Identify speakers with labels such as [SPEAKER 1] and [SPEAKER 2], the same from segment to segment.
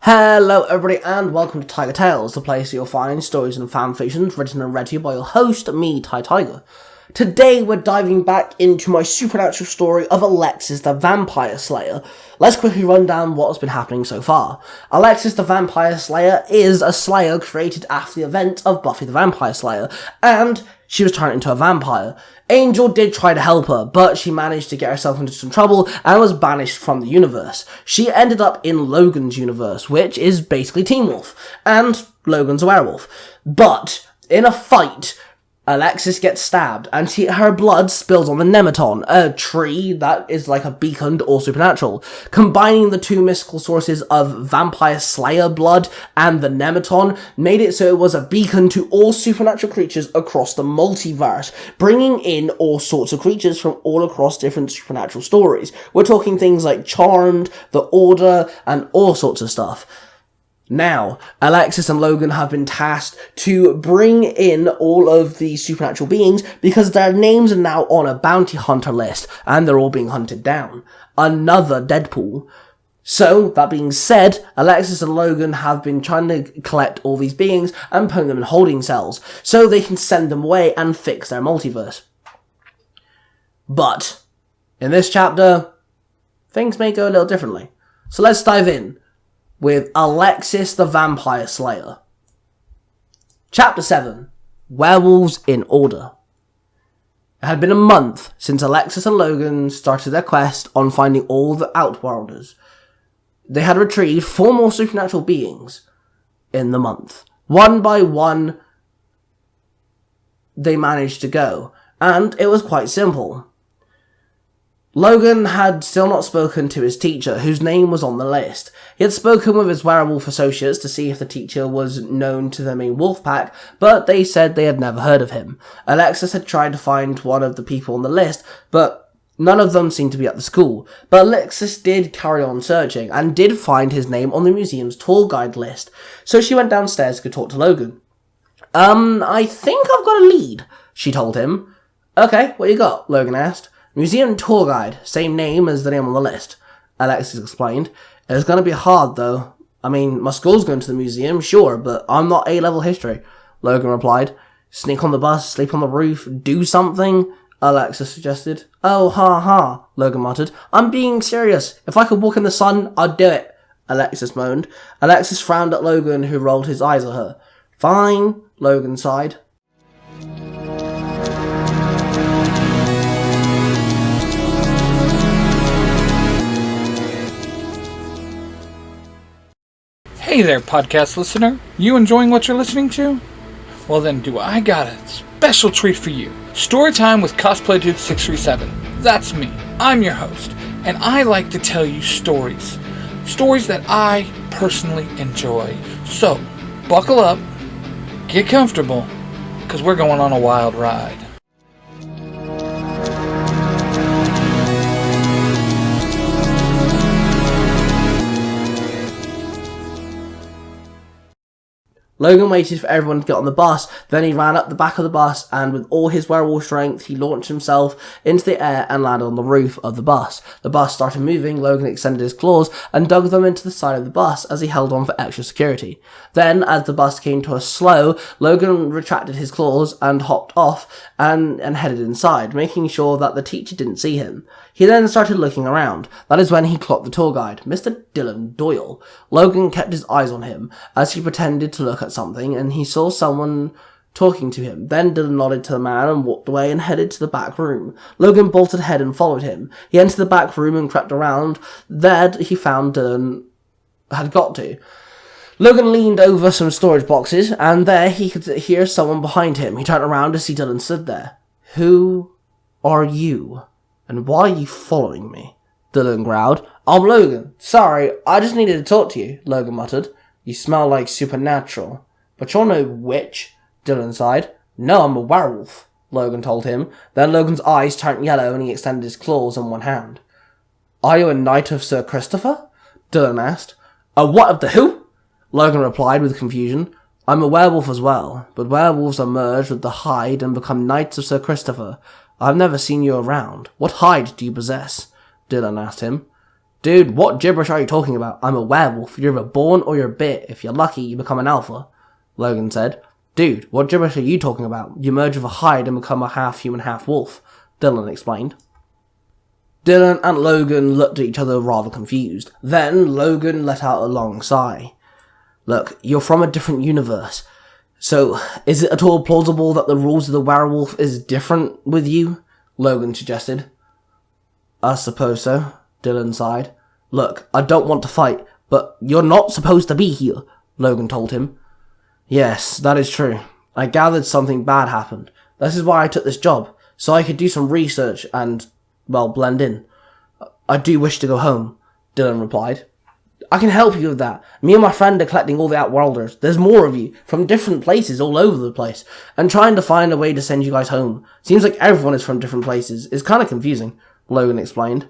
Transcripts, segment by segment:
[SPEAKER 1] Hello everybody and welcome to Tiger Tales, the place you'll find stories and fanfictions written and read to you by your host, me, Tai Tiger. Today we're diving back into my supernatural story of Alexis the Vampire Slayer. Let's quickly run down what has been happening so far. Alexis the Vampire Slayer is a slayer created after the event of Buffy the Vampire Slayer, and she was turned into a vampire. Angel did try to help her, but she managed to get herself into some trouble and was banished from the universe. She ended up in Logan's universe, which is basically Teen Wolf, and Logan's a werewolf. But in a fight, Alexis gets stabbed, and her blood spills on the Nematon, a tree that is like a beacon to all supernatural. Combining the two mystical sources of Vampire Slayer blood and the Nematon made it so it was a beacon to all supernatural creatures across the multiverse, bringing in all sorts of creatures from all across different supernatural stories. We're talking things like Charmed, The Order, and all sorts of stuff. Now, Alexis and Logan have been tasked to bring in all of the supernatural beings because their names are now on a bounty hunter list and they're all being hunted down. Another Deadpool. So, that being said, Alexis and Logan have been trying to collect all these beings and put them in holding cells so they can send them away and fix their multiverse. But, in this chapter, things may go a little differently. So let's dive in with Alexis the Vampire Slayer. Chapter 7. Werewolves in Order. It had been a month since Alexis and Logan started their quest on finding all the Outworlders. They had retrieved 4 more supernatural beings in the month. One by one, they managed to go, and it was quite simple. Logan had still not spoken to his teacher, whose name was on the list. He had spoken with his werewolf associates to see if the teacher was known to the main wolf pack, but they said they had never heard of him. Alexis had tried to find one of the people on the list, but none of them seemed to be at the school. But Alexis did carry on searching, and did find his name on the museum's tour guide list. So she went downstairs to talk to Logan. I think I've got a lead, she told him. Okay, what you got? Logan asked. Museum tour guide, same name as the name on the list, Alexis explained. It's going to be hard, though. I mean, my school's going to the museum, sure, but I'm not A-level history, Logan replied. Sneak on the bus, sleep on the roof, do something, Alexis suggested. Oh, ha, Logan muttered. I'm being serious. If I could walk in the sun, I'd do it, Alexis moaned. Alexis frowned at Logan, who rolled his eyes at her. Fine, Logan sighed.
[SPEAKER 2] Hey there, podcast listener. You enjoying what you're listening to? Well then, do I got a special treat for you. Storytime with Cosplay Dude 637. That's me. I'm your host, and I like to tell you stories. Stories that I personally enjoy. So, buckle up, get comfortable, because we're going on a wild ride.
[SPEAKER 1] Logan waited for everyone to get on the bus, then he ran up the back of the bus, and with all his werewolf strength, he launched himself into the air and landed on the roof of the bus. The bus started moving, Logan extended his claws and dug them into the side of the bus as he held on for extra security. Then, as the bus came to a slow, Logan retracted his claws and hopped off and headed inside, making sure that the teacher didn't see him. He then started looking around. That is when he clocked the tour guide, Mr. Dylan Doyle. Logan kept his eyes on him as he pretended to look at something, and he saw someone talking to him. Then Dylan nodded to the man and walked away and headed to the back room. Logan bolted ahead and followed him. He entered the back room and crept around. There he found Dylan had got to. Logan leaned over some storage boxes, and there he could hear someone behind him. He turned around to see Dylan stood there. Who are you? And why are you following me? Dylan growled. I'm Logan. Sorry, I just needed to talk to you, Logan muttered. You smell like supernatural. But you're no witch, Dylan sighed. No, I'm a werewolf, Logan told him. Then Logan's eyes turned yellow and he extended his claws in one hand. Are you a knight of Sir Christopher? Dylan asked. A what of the who? Logan replied with confusion. I'm a werewolf as well, but werewolves are merged with the hide and become knights of Sir Christopher. I've never seen you around. What hide do you possess? Dylan asked him. Dude, what gibberish are you talking about? I'm a werewolf. You're either born or you're bit. If you're lucky, you become an alpha, Logan said. Dude, what gibberish are you talking about? You merge with a hide and become a half-human, half-wolf, Dylan explained. Dylan and Logan looked at each other rather confused. Then Logan let out a long sigh. Look, you're from a different universe. So, is it at all plausible that the rules of the werewolf is different with you? Logan suggested. I suppose so, Dylan sighed. Look, I don't want to fight, but you're not supposed to be here, Logan told him. Yes, that is true. I gathered something bad happened. This is why I took this job, so I could do some research and, well, blend in. I do wish to go home, Dylan replied. I can help you with that. Me and my friend are collecting all the Outworlders. There's more of you, from different places all over the place, and trying to find a way to send you guys home. Seems like everyone is from different places. It's kind of confusing, Logan explained.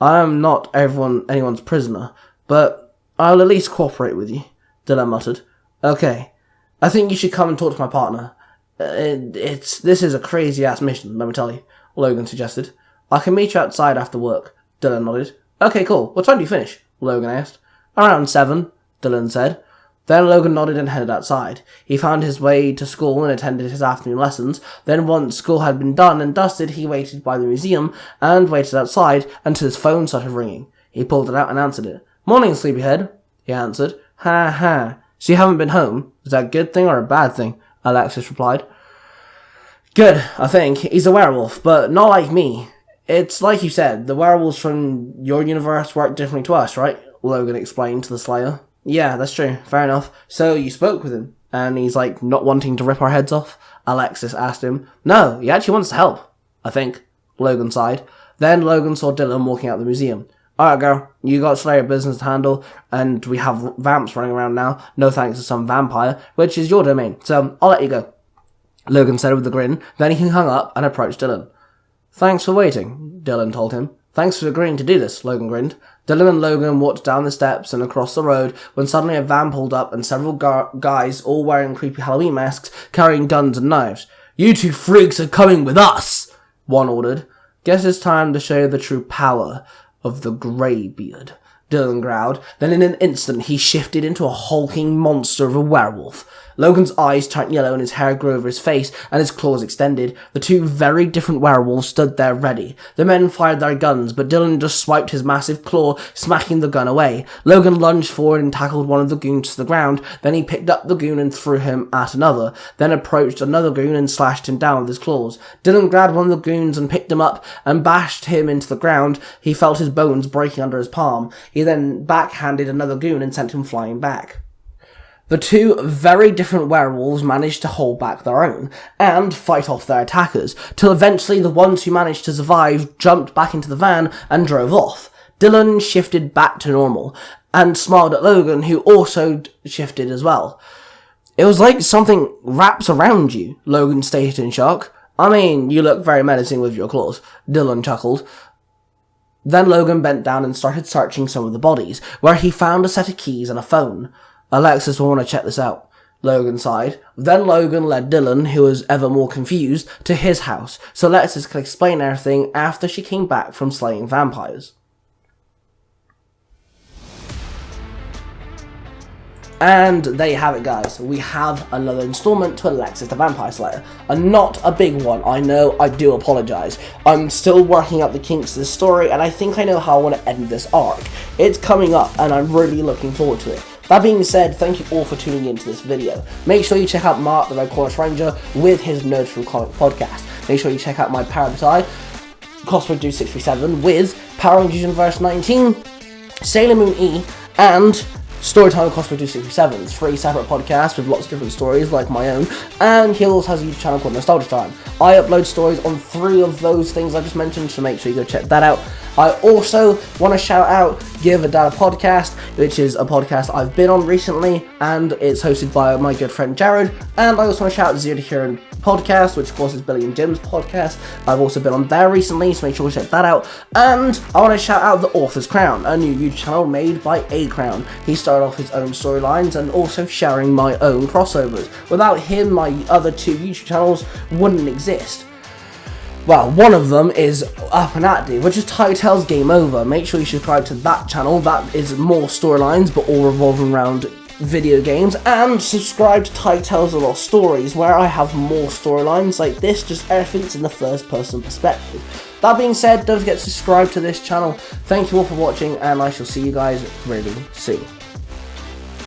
[SPEAKER 1] I am not anyone's prisoner, but I'll at least cooperate with you, Dylan muttered. Okay, I think you should come and talk to my partner. This is a crazy-ass mission, let me tell you, Logan suggested. I can meet you outside after work, Dylan nodded. Okay, cool. What time do you finish? Logan asked. Around 7, Dylan said. Then Logan nodded and headed outside. He found his way to school and attended his afternoon lessons. Then once school had been done and dusted, he waited by the museum and waited outside until his phone started ringing. He pulled it out and answered it. Morning, sleepyhead, he answered. Ha ha. So you haven't been home? Is that a good thing or a bad thing? Alexis replied. Good, I think. He's a werewolf, but not like me. It's like you said, the werewolves from your universe work differently to us, right? Logan explained to the Slayer. Yeah, that's true. Fair enough. So you spoke with him, and he's like not wanting to rip our heads off? Alexis asked him. No, he actually wants to help, I think, Logan sighed. Then Logan saw Dylan walking out of the museum. Alright, girl, you got Slayer business to handle, and we have vamps running around now, no thanks to some vampire, which is your domain, so I'll let you go, Logan said with a grin. Then he hung up and approached Dylan. Thanks for waiting, Dylan told him. Thanks for agreeing to do this, Logan grinned. Dylan and Logan walked down the steps and across the road when suddenly a van pulled up and several guys, all wearing creepy Halloween masks, carrying guns and knives. You two freaks are coming with us, one ordered. Guess it's time to show the true power of the Greybeard, Dylan growled. Then in an instant he shifted into a hulking monster of a werewolf. Logan's eyes turned yellow and his hair grew over his face and his claws extended. The two very different werewolves stood there ready. The men fired their guns, but Dylan just swiped his massive claw, smacking the gun away. Logan lunged forward and tackled one of the goons to the ground. Then he picked up the goon and threw him at another. Then approached another goon and slashed him down with his claws. Dylan grabbed one of the goons and picked him up and bashed him into the ground. He felt his bones breaking under his palm. He then backhanded another goon and sent him flying back. The two very different werewolves managed to hold back their own and fight off their attackers, till eventually the ones who managed to survive jumped back into the van and drove off. Dylan shifted back to normal and smiled at Logan, who also shifted as well. It was like something wraps around you, Logan stated in shock. I mean, you look very menacing with your claws, Dylan chuckled. Then Logan bent down and started searching some of the bodies, where he found a set of keys and a phone. Alexis will want to check this out, Logan sighed. Then Logan led Dylan, who was ever more confused, to his house, so Alexis could explain everything after she came back from slaying vampires. And there you have it, guys. We have another installment to Alexis the Vampire Slayer. And not a big one, I know, I do apologise. I'm still working out the kinks of this story, and I think I know how I want to end this arc. It's coming up, and I'm really looking forward to it. That being said, thank you all for tuning into this video. Make sure you check out Mark the Red Corner Ranger with his Nerds from Comic podcast. Make sure you check out my Parabatai, Cosmic Dude 637 with Power Rangers Universe 19, Sailor Moon E, and Storytime with Cosmic Dude 637. 3 separate podcasts with lots of different stories like my own, and he also has a YouTube channel called Nostalgia Time. I upload stories on 3 of those things I just mentioned, so make sure you go check that out. I also want to shout out Give a Dad a Podcast, which is a podcast I've been on recently, and it's hosted by my good friend Jared. And I also want to shout out Zero to Hero Podcast, which of course is Billy and Jim's podcast. I've also been on there recently, so make sure you check that out. And I want to shout out The Author's Crown, a new YouTube channel made by A Crown. He started off his own storylines and also sharing my own crossovers. Without him, my other 2 YouTube channels wouldn't exist. Well, one of them is up and active, which is Tai Tales Game Over. Make sure you subscribe to that channel. That is more storylines, but all revolving around video games. And subscribe to Tai Tales A Lost Stories, where I have more storylines like this, just everything's in the first person perspective. That being said, don't forget to subscribe to this channel. Thank you all for watching, and I shall see you guys really soon.